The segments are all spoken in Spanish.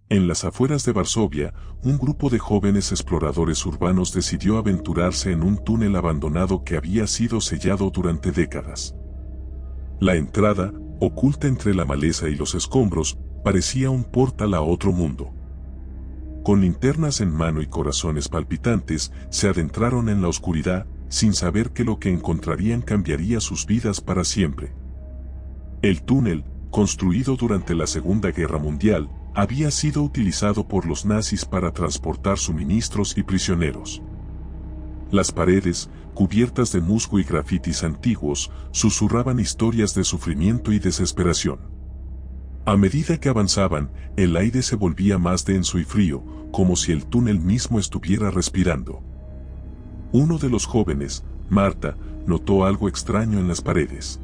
En las afueras de Varsovia, un grupo de jóvenes exploradores urbanos decidió aventurarse en un túnel abandonado que había sido sellado durante décadas. La entrada, oculta entre la maleza y los escombros, parecía un portal a otro mundo. Con linternas en mano y corazones palpitantes, se adentraron en la oscuridad, sin saber que lo que encontrarían cambiaría sus vidas para siempre. El túnel, construido durante la Segunda Guerra Mundial, había sido utilizado por los nazis para transportar suministros y prisioneros. Las paredes, cubiertas de musgo y grafitis antiguos, susurraban historias de sufrimiento y desesperación. A medida que avanzaban, el aire se volvía más denso y frío, como si el túnel mismo estuviera respirando. Uno de los jóvenes, Marta, notó algo extraño en las paredes.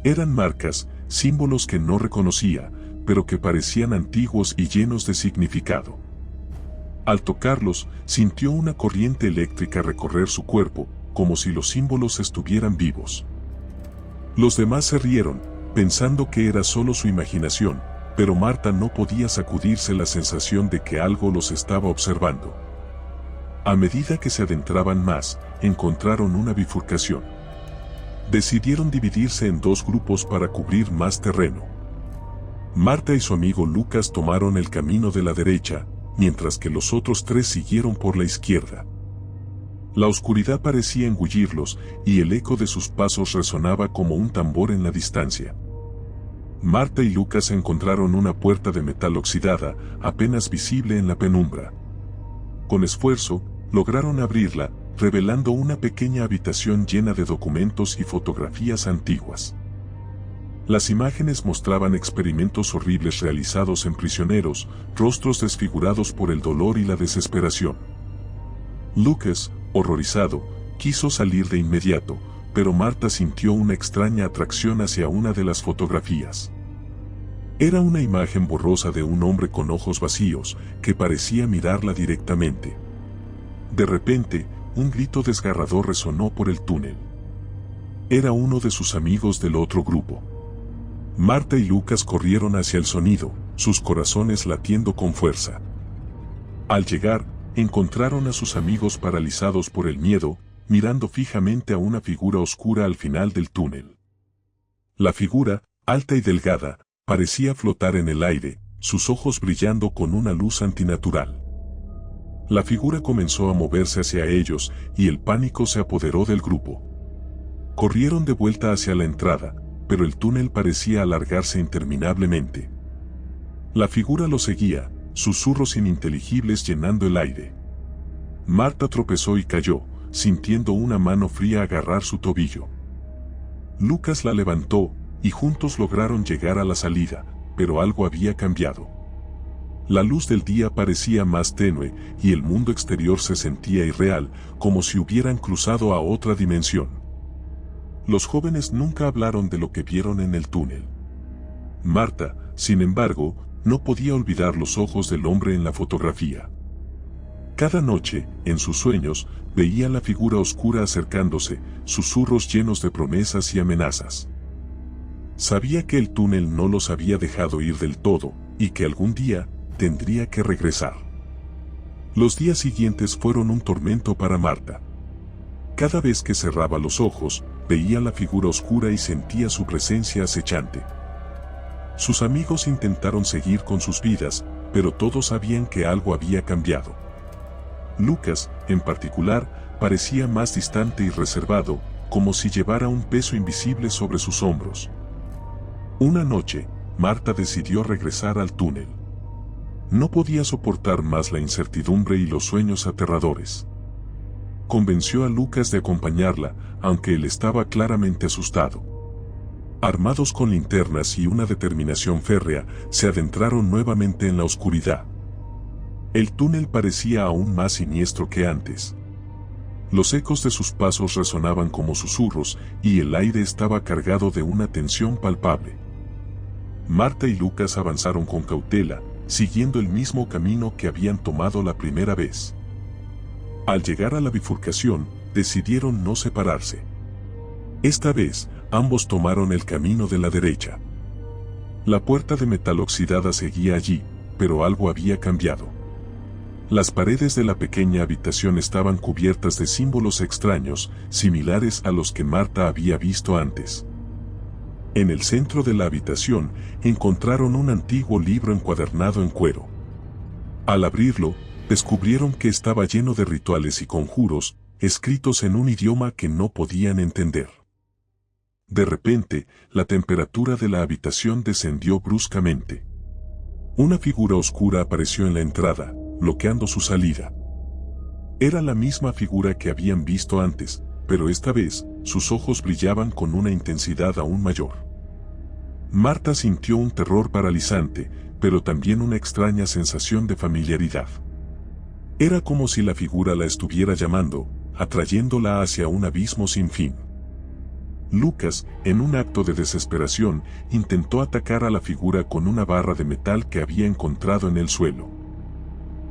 Eran marcas, símbolos que no reconocía, pero que parecían antiguos y llenos de significado. Al tocarlos, sintió una corriente eléctrica recorrer su cuerpo, como si los símbolos estuvieran vivos. Los demás se rieron, pensando que era solo su imaginación, pero Marta no podía sacudirse la sensación de que algo los estaba observando. A medida que se adentraban más, encontraron una bifurcación. Decidieron dividirse en dos grupos para cubrir más terreno. Marta y su amigo Lucas tomaron el camino de la derecha, mientras que los otros tres siguieron por la izquierda. La oscuridad parecía engullirlos, y el eco de sus pasos resonaba como un tambor en la distancia. Marta y Lucas encontraron una puerta de metal oxidada, apenas visible en la penumbra. Con esfuerzo, lograron abrirla, revelando una pequeña habitación llena de documentos y fotografías antiguas. Las imágenes mostraban experimentos horribles realizados en prisioneros, rostros desfigurados por el dolor y la desesperación. Lucas, horrorizado, quiso salir de inmediato, pero Marta sintió una extraña atracción hacia una de las fotografías. Era una imagen borrosa de un hombre con ojos vacíos, que parecía mirarla directamente. De repente, un grito desgarrador resonó por el túnel. Era uno de sus amigos del otro grupo. Marta y Lucas corrieron hacia el sonido, sus corazones latiendo con fuerza. Al llegar, encontraron a sus amigos paralizados por el miedo, mirando fijamente a una figura oscura al final del túnel. La figura, alta y delgada, parecía flotar en el aire, sus ojos brillando con una luz antinatural. La figura comenzó a moverse hacia ellos, y el pánico se apoderó del grupo. Corrieron de vuelta hacia la entrada, pero el túnel parecía alargarse interminablemente. La figura lo seguía, susurros ininteligibles llenando el aire. Marta tropezó y cayó, sintiendo una mano fría agarrar su tobillo. Lucas la levantó, y juntos lograron llegar a la salida, pero algo había cambiado. La luz del día parecía más tenue, y el mundo exterior se sentía irreal, como si hubieran cruzado a otra dimensión. Los jóvenes nunca hablaron de lo que vieron en el túnel. Marta, sin embargo, no podía olvidar los ojos del hombre en la fotografía. Cada noche, en sus sueños, veía la figura oscura acercándose, susurros llenos de promesas y amenazas. Sabía que el túnel no los había dejado ir del todo, y que algún día, tendría que regresar. Los días siguientes fueron un tormento para Marta. Cada vez que cerraba los ojos, veía la figura oscura y sentía su presencia acechante. Sus amigos intentaron seguir con sus vidas, pero todos sabían que algo había cambiado. Lucas, en particular, parecía más distante y reservado, como si llevara un peso invisible sobre sus hombros. Una noche, Marta decidió regresar al túnel. No podía soportar más la incertidumbre y los sueños aterradores. Convenció a Lucas de acompañarla, aunque él estaba claramente asustado. Armados con linternas y una determinación férrea, se adentraron nuevamente en la oscuridad. El túnel parecía aún más siniestro que antes. Los ecos de sus pasos resonaban como susurros, y el aire estaba cargado de una tensión palpable. Marta y Lucas avanzaron con cautela, siguiendo el mismo camino que habían tomado la primera vez. Al llegar a la bifurcación, decidieron no separarse. Esta vez, ambos tomaron el camino de la derecha. La puerta de metal oxidada seguía allí, pero algo había cambiado. Las paredes de la pequeña habitación estaban cubiertas de símbolos extraños, similares a los que Marta había visto antes. En el centro de la habitación encontraron un antiguo libro encuadernado en cuero. Al abrirlo, descubrieron que estaba lleno de rituales y conjuros, escritos en un idioma que no podían entender. De repente, la temperatura de la habitación descendió bruscamente. Una figura oscura apareció en la entrada, bloqueando su salida. Era la misma figura que habían visto antes, pero esta vez, sus ojos brillaban con una intensidad aún mayor. Marta sintió un terror paralizante, pero también una extraña sensación de familiaridad. Era como si la figura la estuviera llamando, atrayéndola hacia un abismo sin fin. Lucas, en un acto de desesperación, intentó atacar a la figura con una barra de metal que había encontrado en el suelo.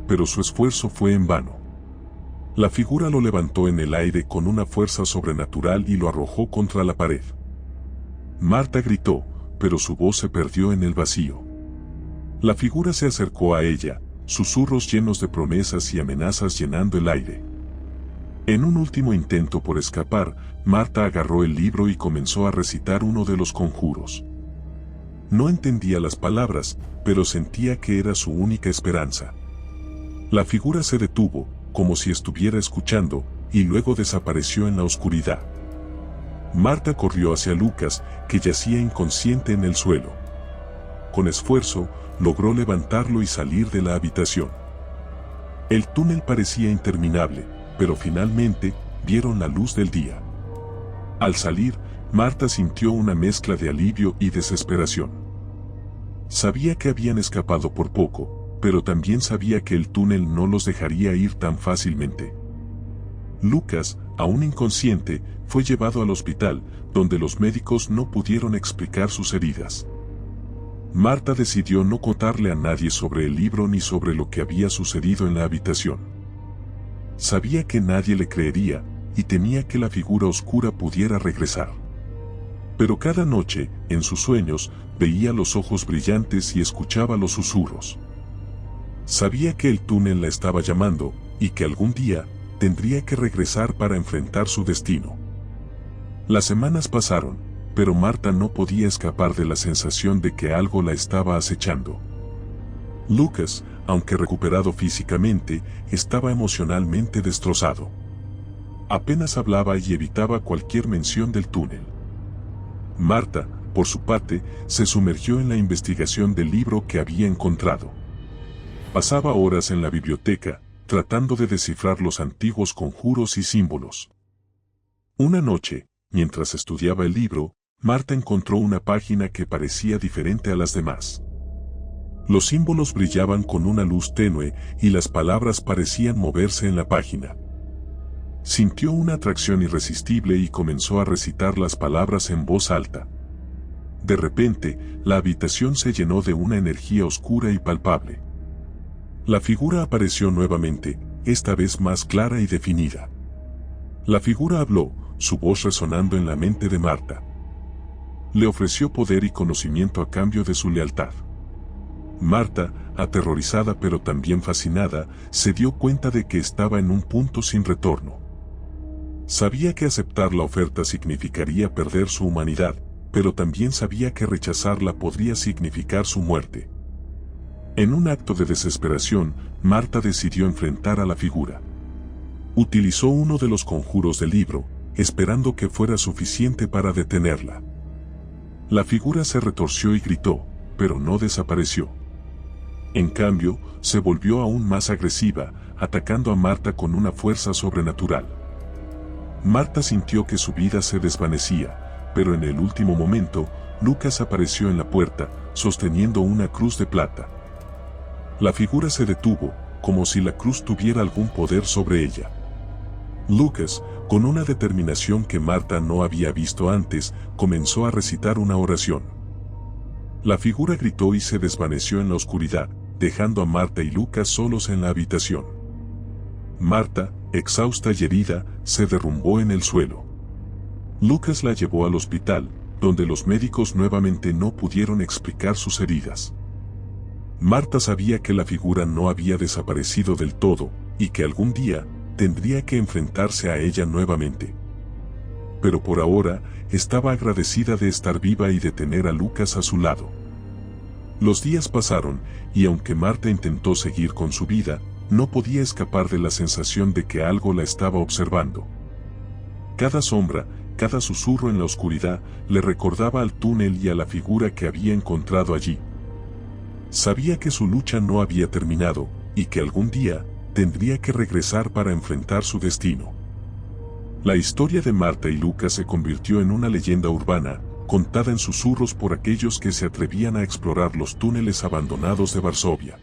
Pero su esfuerzo fue en vano. La figura lo levantó en el aire con una fuerza sobrenatural y lo arrojó contra la pared. Marta gritó, pero su voz se perdió en el vacío. La figura se acercó a ella, susurros llenos de promesas y amenazas llenando el aire. En un último intento por escapar, Marta agarró el libro y comenzó a recitar uno de los conjuros. No entendía las palabras, pero sentía que era su única esperanza. La figura se detuvo, como si estuviera escuchando, y luego desapareció en la oscuridad. Marta corrió hacia Lucas, que yacía inconsciente en el suelo. Con esfuerzo, logró levantarlo y salir de la habitación. El túnel parecía interminable, pero finalmente vieron la luz del día. Al salir, Marta sintió una mezcla de alivio y desesperación. Sabía que habían escapado por poco, pero también sabía que el túnel no los dejaría ir tan fácilmente. Lucas, aún inconsciente, fue llevado al hospital, donde los médicos no pudieron explicar sus heridas. Marta decidió no contarle a nadie sobre el libro ni sobre lo que había sucedido en la habitación. Sabía que nadie le creería, y temía que la figura oscura pudiera regresar. Pero cada noche, en sus sueños, veía los ojos brillantes y escuchaba los susurros. Sabía que el túnel la estaba llamando, y que algún día, tendría que regresar para enfrentar su destino. Las semanas pasaron, pero Marta no podía escapar de la sensación de que algo la estaba acechando. Lucas, aunque recuperado físicamente, estaba emocionalmente destrozado. Apenas hablaba y evitaba cualquier mención del túnel. Marta, por su parte, se sumergió en la investigación del libro que había encontrado. Pasaba horas en la biblioteca, tratando de descifrar los antiguos conjuros y símbolos. Una noche, mientras estudiaba el libro, Marta encontró una página que parecía diferente a las demás. Los símbolos brillaban con una luz tenue y las palabras parecían moverse en la página. Sintió una atracción irresistible y comenzó a recitar las palabras en voz alta. De repente, la habitación se llenó de una energía oscura y palpable. La figura apareció nuevamente, esta vez más clara y definida. La figura habló, su voz resonando en la mente de Marta. Le ofreció poder y conocimiento a cambio de su lealtad. Marta, aterrorizada pero también fascinada, se dio cuenta de que estaba en un punto sin retorno. Sabía que aceptar la oferta significaría perder su humanidad, pero también sabía que rechazarla podría significar su muerte. En un acto de desesperación, Marta decidió enfrentar a la figura. Utilizó uno de los conjuros del libro, esperando que fuera suficiente para detenerla. La figura se retorció y gritó, pero no desapareció. En cambio, se volvió aún más agresiva, atacando a Marta con una fuerza sobrenatural. Marta sintió que su vida se desvanecía, pero en el último momento, Lucas apareció en la puerta, sosteniendo una cruz de plata. La figura se detuvo, como si la cruz tuviera algún poder sobre ella. Lucas, con una determinación que Marta no había visto antes, comenzó a recitar una oración. La figura gritó y se desvaneció en la oscuridad, dejando a Marta y Lucas solos en la habitación. Marta, exhausta y herida, se derrumbó en el suelo. Lucas la llevó al hospital, donde los médicos nuevamente no pudieron explicar sus heridas. Marta sabía que la figura no había desaparecido del todo, y que algún día tendría que enfrentarse a ella nuevamente. Pero por ahora, estaba agradecida de estar viva y de tener a Lucas a su lado. Los días pasaron, y aunque Marta intentó seguir con su vida, no podía escapar de la sensación de que algo la estaba observando. Cada sombra, cada susurro en la oscuridad, le recordaba al túnel y a la figura que había encontrado allí. Sabía que su lucha no había terminado, y que algún día tendría que regresar para enfrentar su destino. La historia de Marta y Lucas se convirtió en una leyenda urbana, contada en susurros por aquellos que se atrevían a explorar los túneles abandonados de Varsovia.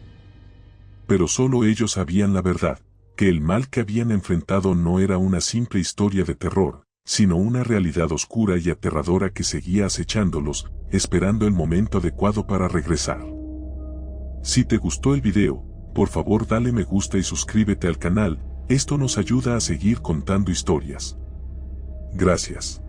Pero solo ellos sabían la verdad, que el mal que habían enfrentado no era una simple historia de terror, sino una realidad oscura y aterradora que seguía acechándolos, esperando el momento adecuado para regresar. Si te gustó el video, por favor dale me gusta y suscríbete al canal, esto nos ayuda a seguir contando historias. Gracias.